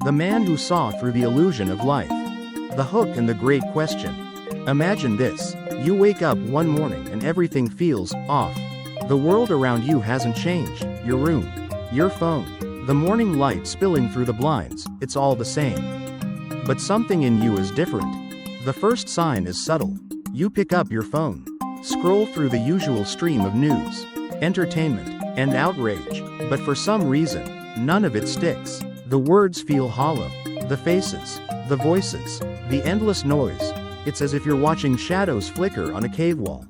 The man who saw through the illusion of life. The hook and the great question. Imagine this. You wake up one morning and everything feels off. The world around you hasn't changed. Your room, your phone, the morning light spilling through the blinds, it's all the same. But something in you is different. The first sign is subtle. You pick up your phone, scroll through the usual stream of news, entertainment, and outrage, but for some reason, none of it sticks. The words feel hollow. The faces, the voices, the endless noise. It's as if you're watching shadows flicker on a cave wall.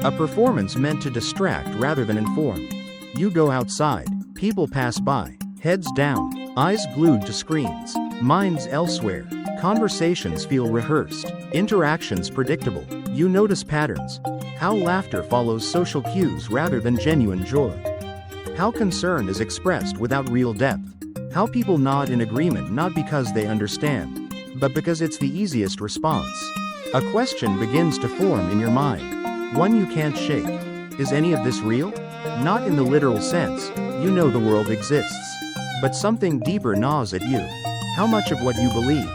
A performance meant to distract rather than inform. You go outside, people pass by, heads down, eyes glued to screens, minds elsewhere. Conversations feel rehearsed, interactions predictable. You notice patterns. How laughter follows social cues rather than genuine joy. How concern is expressed without real depth. How people nod in agreement not because they understand, but because it's the easiest response. A question begins to form in your mind. One you can't shake. Is any of this real? Not in the literal sense. You know the world exists. But something deeper gnaws at you. How much of what you believe,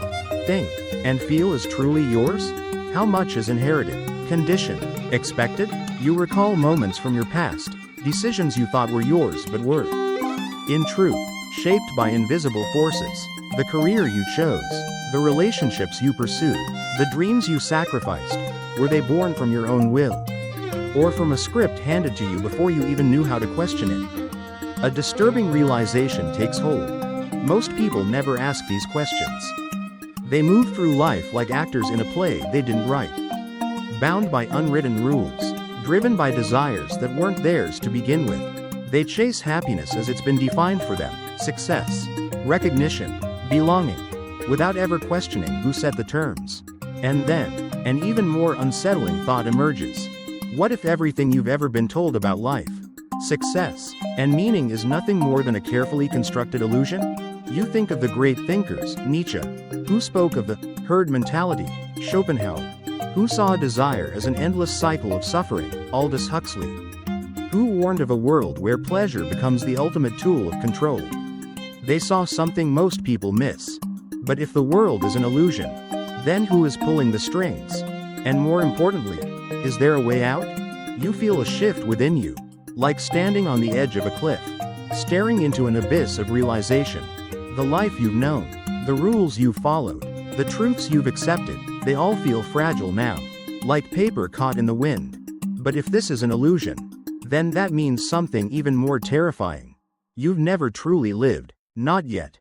think, and feel is truly yours? How much is inherited, conditioned, expected? You recall moments from your past, decisions you thought were yours but weren't. In truth, shaped by invisible forces. The career you chose, the relationships you pursued, the dreams you sacrificed. Were they born from your own will? Or from a script handed to you before you even knew how to question it? A disturbing realization takes hold. Most people never ask these questions. They move through life like actors in a play they didn't write. Bound by unwritten rules, driven by desires that weren't theirs to begin with. They chase happiness as it's been defined for them, success, recognition, belonging, without ever questioning who set the terms. And then, an even more unsettling thought emerges. What if everything you've ever been told about life, success, and meaning is nothing more than a carefully constructed illusion? You think of the great thinkers, Nietzsche, who spoke of the herd mentality, Schopenhauer, who saw desire as an endless cycle of suffering, Aldous Huxley, who warned of a world where pleasure becomes the ultimate tool of control. They saw something most people miss. But if the world is an illusion, then who is pulling the strings? And more importantly, is there a way out? You feel a shift within you, like standing on the edge of a cliff, staring into an abyss of realization. The life you've known, the rules you've followed, the truths you've accepted, they all feel fragile now, like paper caught in the wind. But if this is an illusion, then that means something even more terrifying. You've never truly lived, not yet.